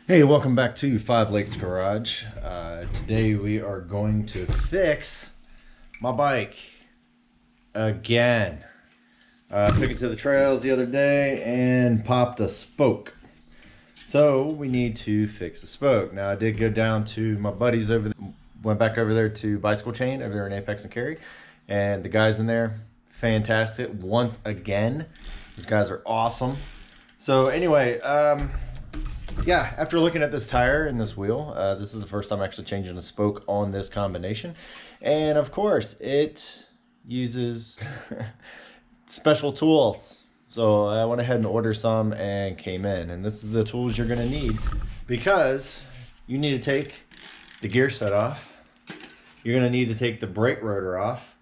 Hey, welcome back to Five Lakes Garage. Today we are going to fix my bike again. Took it to the trails the other day and popped a spoke. So we need to fix the spoke. Now I did go down to my buddies over there, went back over there to Bicycle Chain over there in Apex and Cary, and the guys in there, fantastic once again. These guys are awesome. So anyway, yeah, after looking at this tire and this wheel, this is the first time actually changing a spoke on this combination. And of course, it uses special tools. So I went ahead and ordered some and came in. And this is the tools you're going to need because you need to take the gear set off. You're going to need to take the brake rotor off.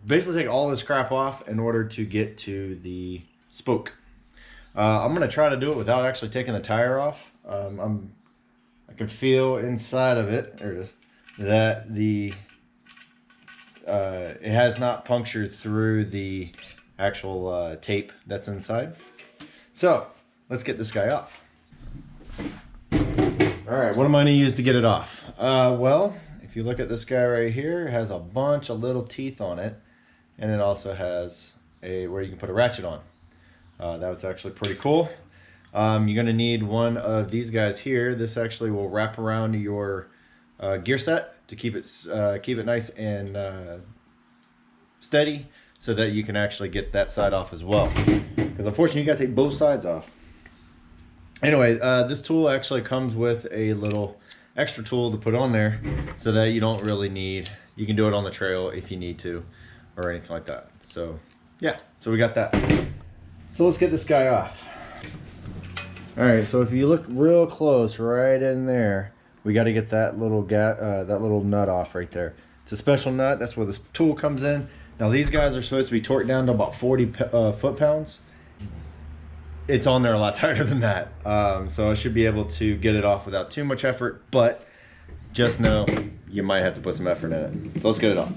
Basically take all this crap off in order to get to the spoke. I'm gonna try to do it without actually taking the tire off. I can feel inside of it, there it is, that the it has not punctured through the actual tape that's inside. So let's get this guy off. All right, what am I gonna use to get it off? Well, if you look at this guy right here, it has a bunch of little teeth on it, and it also has a where you can put a ratchet on. That was actually pretty cool. You're going to need one of these guys here. This actually will wrap around your gear set to keep it nice and steady, so that you can actually get that side off as well. Because unfortunately, you got to take both sides off. Anyway, this tool actually comes with a little extra tool to put on there, so that you don't really need. You can do it on the trail if you need to, or anything like that. So yeah, so we got that. So let's get this guy off. All right, so if you look real close right in there, we got to get that little nut off right there. It's a special nut. That's where this tool comes in. Now these guys are supposed to be torqued down to about 40 foot-pounds. It's on there a lot tighter than that. So I should be able to get it off without too much effort, but just know you might have to put some effort in it. So let's get it off.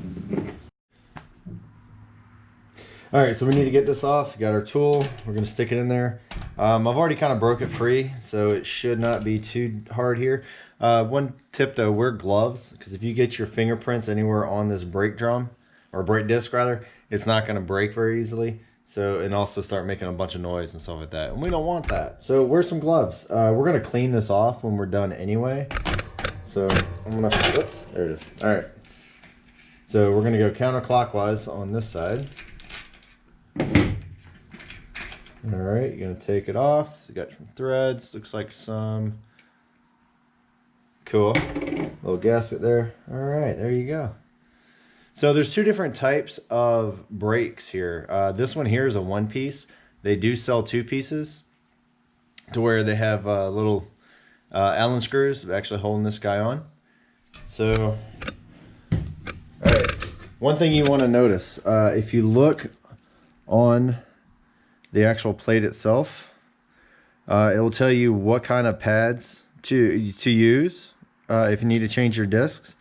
All right, so we need to get this off. We got our tool. We're gonna stick it in there. I've already kind of broke it free, so it should not be too hard here. One tip though, wear gloves, because if you get your fingerprints anywhere on this brake drum, or brake disc rather, it's not gonna break very easily. So, and also start making a bunch of noise and stuff like that. And we don't want that. So wear some gloves. We're gonna clean this off when we're done anyway. So I'm gonna, whoops, there it is. All right. So we're gonna go counterclockwise on this side. All right, you're gonna take it off. So you got some threads. Looks like some cool little gasket there. All right, there you go. So there's two different types of brakes here. This one here is a one piece. They do sell two pieces, to where they have little Allen screws actually holding this guy on. So, all right. One thing you want to notice, if you look on the actual plate itself, it will tell you what kind of pads to use if you need to change your discs.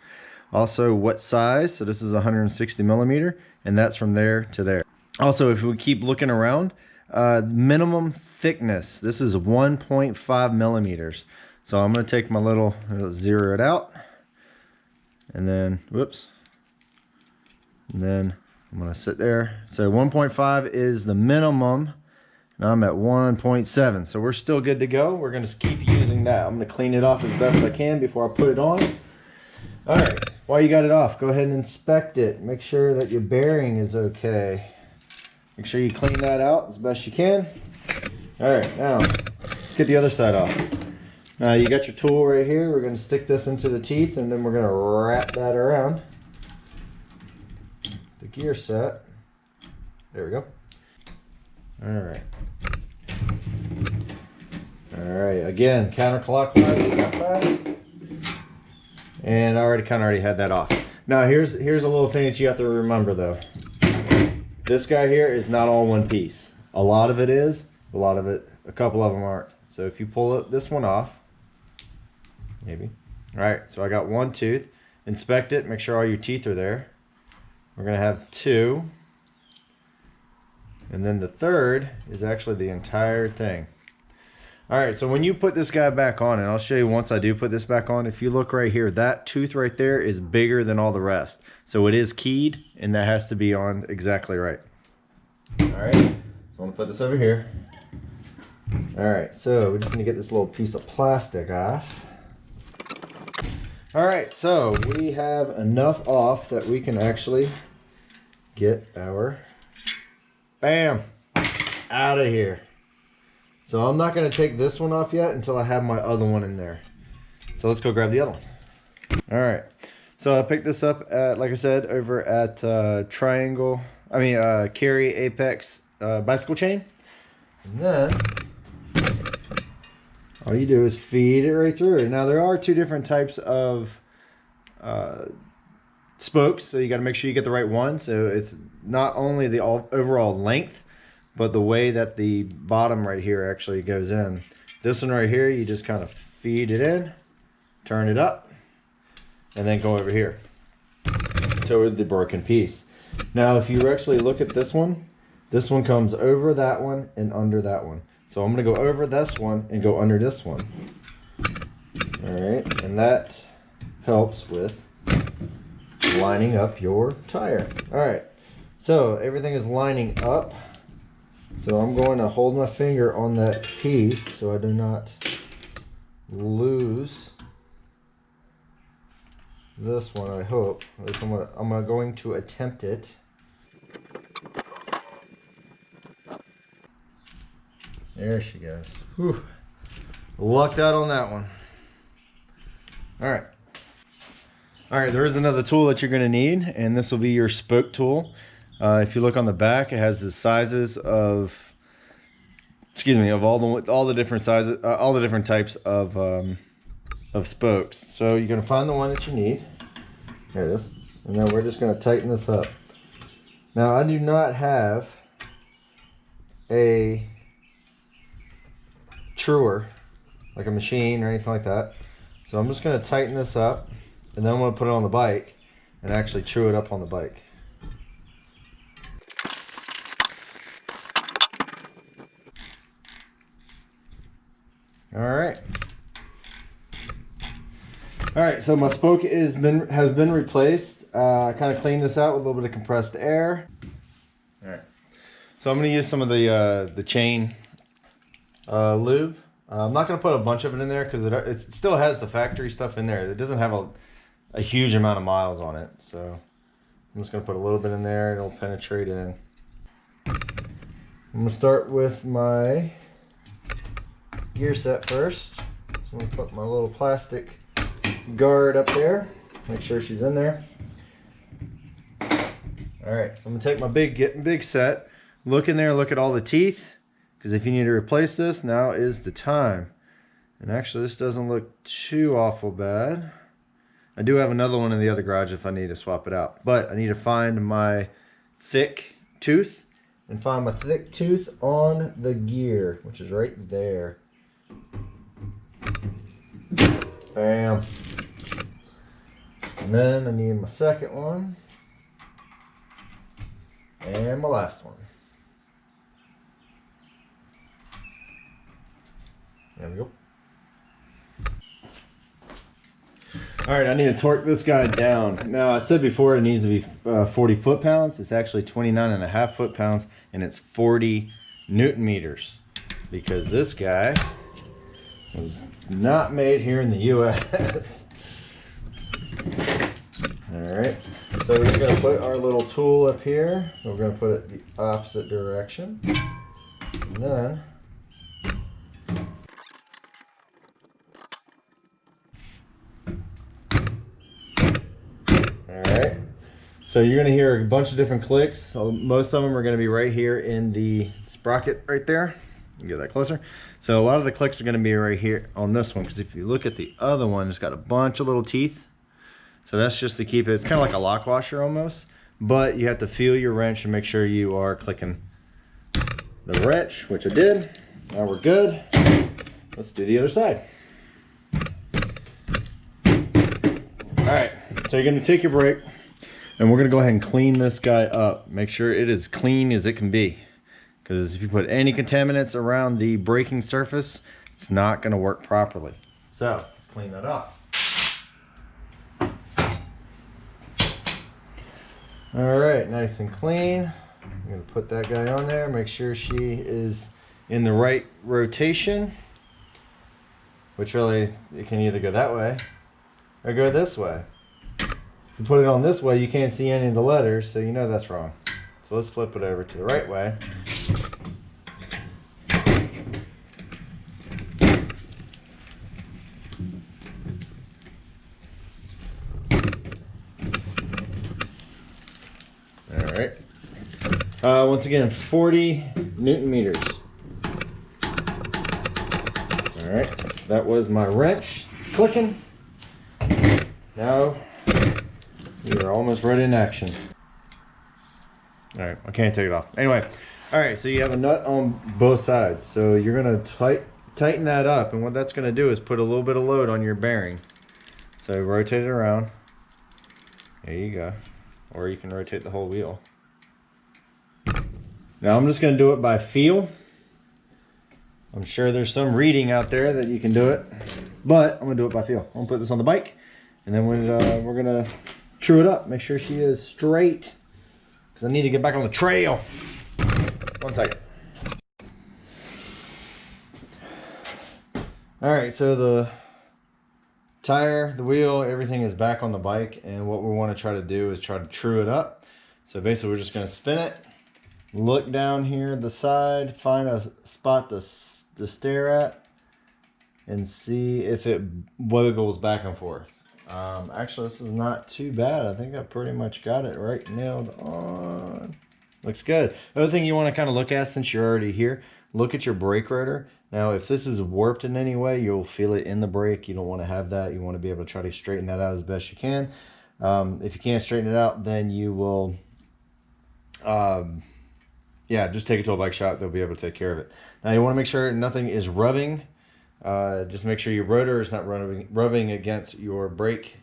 Also what size, so this is 160 millimeter, and that's from there to there. Also, if we keep looking around, minimum thickness, this is 1.5 millimeters. So I'm going to take my little, zero it out, and then, whoops, and then I'm going to sit there. So 1.5 is the minimum. Now I'm at 1.7, so we're still good to go. We're going to keep using that. I'm going to clean it off as best I can before I put it on. All right, while you got it off, go ahead and inspect it. Make sure that your bearing is okay. Make sure you clean that out as best you can. All right, now let's get the other side off. Now you got your tool right here. We're going to stick this into the teeth, and then we're going to wrap that around the gear set. There we go. All right. All right, again, counterclockwise. And I already had that off. Now here's a little thing that you have to remember though. This guy here is not all one piece. A lot of it is, a couple of them aren't. So if you pull this one off, maybe. All right, so I got one tooth. Inspect it, make sure all your teeth are there. We're gonna have two. And then the third is actually the entire thing. All right, so when you put this guy back on, and I'll show you once I do put this back on, if you look right here, that tooth right there is bigger than all the rest. So it is keyed, and that has to be on exactly right. All right, so I'm gonna put this over here. All right, so we just need to get this little piece of plastic off. All right, so we have enough off that we can actually get our, bam, out of here. So I'm not going to take this one off yet until I have my other one in there. So let's go grab the other one. All right. So I picked this up at, like I said, over at Carry Apex bicycle chain. And then all you do is feed it right through it. Now there are two different types of spokes, so you got to make sure you get the right one. So it's not only the overall length, but the way that the bottom right here actually goes in. This one right here, you just kind of feed it in, turn it up, and then go over here to the broken piece. Now, if you actually look at this one comes over that one and under that one. So I'm gonna go over this one and go under this one. All right, and that helps with lining up your tire. All right, so everything is lining up. So I'm going to hold my finger on that piece so I do not lose this one, I hope. At least I'm going to attempt it. There she goes. Whew. Lucked out on that one. All right. All right, there is another tool that you're going to need, and this will be your spoke tool. If you look on the back, it has the sizes of, all the different sizes, all the different types of spokes. So you're gonna find the one that you need. There it is. And then we're just gonna tighten this up. Now I do not have a truer, like a machine or anything like that. So I'm just gonna tighten this up, and then I'm gonna put it on the bike and actually true it up on the bike. All right. All right, so my spoke has been replaced. I kind of cleaned this out with a little bit of compressed air. All right. So I'm going to use some of the chain lube. I'm not going to put a bunch of it in there because it still has the factory stuff in there. It doesn't have a huge amount of miles on it. So I'm just going to put a little bit in there. It'll penetrate in. I'm going to start with my gear set first. So I'm going to put my little plastic guard up there. Make sure she's in there. Alright, so I'm going to take my big set. Look in there, look at all the teeth. Because if you need to replace this, now is the time. And actually this doesn't look too awful bad. I do have another one in the other garage if I need to swap it out. But I need to find my thick tooth. And find my thick tooth on the gear, which is right there. Bam. And then I need my second one. And my last one. There we go. Alright, I need to torque this guy down. Now, I said before it needs to be 40 foot-pounds. It's actually 29.5 foot-pounds, and it's 40 Newton meters. Because this guy was not made here in the U.S. Alright, so we're just going to put our little tool up here. We're going to put it the opposite direction. And then alright, so you're going to hear a bunch of different clicks. So most of them are going to be right here in the sprocket right there. Get that closer. So a lot of the clicks are going to be right here on this one, because if you look at the other one, it's got a bunch of little teeth. So that's just to keep it, it's kind of like a lock washer almost, but you have to feel your wrench and make sure you are clicking the wrench, which I did. Now we're good. Let's do the other side. All right, so you're going to take your brake, and we're going to go ahead and clean this guy up. Make sure it is clean as it can be. Because if you put any contaminants around the braking surface, it's not going to work properly. So let's clean that up. All right, nice and clean. I'm going to put that guy on there, make sure she is in the right rotation, which really, it can either go that way or go this way. If you put it on this way, you can't see any of the letters, so you know that's wrong. So let's flip it over to the right way. All right. Once again, 40 Newton meters. All right, that was my wrench clicking. Now we are almost ready in action. All right, I can't take it off. Anyway, all right, so you have a nut on both sides. So you're gonna tighten that up, and what that's gonna do is put a little bit of load on your bearing. So rotate it around. There you go. Or you can rotate the whole wheel. Now I'm just gonna do it by feel. I'm sure there's some reading out there that you can do it, but I'm gonna do it by feel. I'm gonna put this on the bike, and then we're gonna true it up, make sure she is straight, because I need to get back on the trail. 1 second. All right, so the tire, the wheel, everything is back on the bike, and what we want to try to do is try to true it up. So basically we're just going to spin it, look down here the side, find a spot to stare at, and see if it wiggles back and forth. Actually, this is not too bad. I think I pretty much got it right nailed on. Looks good. The other thing you want to kind of look at, since you're already here, look at your brake rotor. Now, if this is warped in any way, you'll feel it in the brake. You don't want to have that. You want to be able to try to straighten that out as best you can. If you can't straighten it out, then you will, yeah, just take it to a bike shop. They'll be able to take care of it. Now, you want to make sure nothing is rubbing. Just make sure your rotor is not rubbing against your brake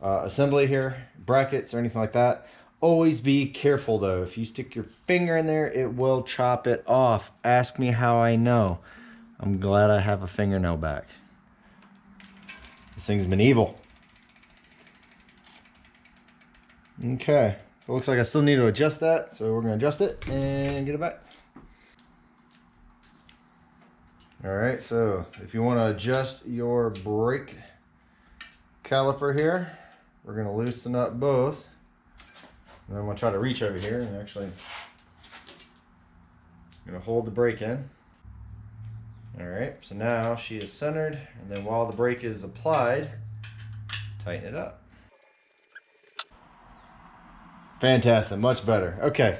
assembly here, brackets or anything like that. Always be careful though. If you stick your finger in there, it will chop it off. Ask me how I know. I'm glad I have a fingernail back. This thing's been evil. Okay, so it looks like I still need to adjust that. So we're gonna adjust it and get it back. All right, so if you want to adjust your brake caliper here, we're going to loosen up both. And I'm going to try to reach over here and actually I'm going to hold the brake in. All right, so now she is centered, and then while the brake is applied, tighten it up. Fantastic, much better. Okay.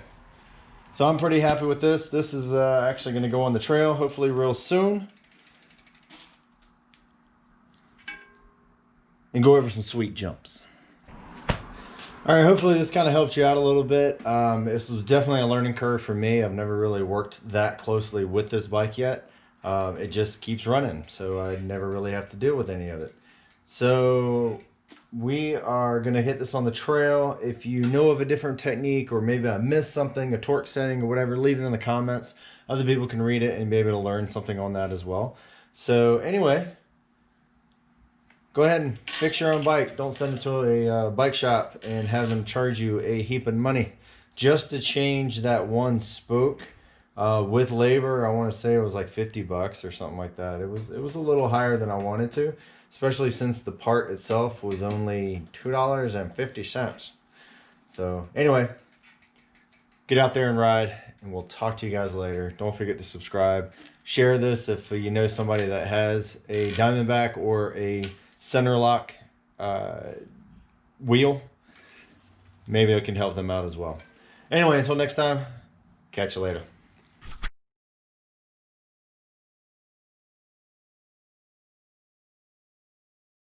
So I'm pretty happy with this. This is actually going to go on the trail hopefully real soon. And go over some sweet jumps. All right, hopefully this kind of helped you out a little bit. This was definitely a learning curve for me. I've never really worked that closely with this bike yet. It just keeps running, so I never really have to deal with any of it. So we are going to hit this on the trail. If you know of a different technique, or maybe I missed something, a torque setting or whatever, leave it in the comments. Other people can read it and be able to learn something on that as well. So anyway, go ahead and fix your own bike. Don't send it to a bike shop and have them charge you a heap of money just to change that one spoke. With labor, I want to say it was like 50 bucks or something like that. It was a little higher than I wanted to, especially since the part itself was only $2.50. So anyway, get out there and ride, and we'll talk to you guys later. Don't forget to subscribe. Share this if you know somebody that has a Diamondback or a center lock wheel. Maybe it can help them out as well. Anyway, until next time, catch you later.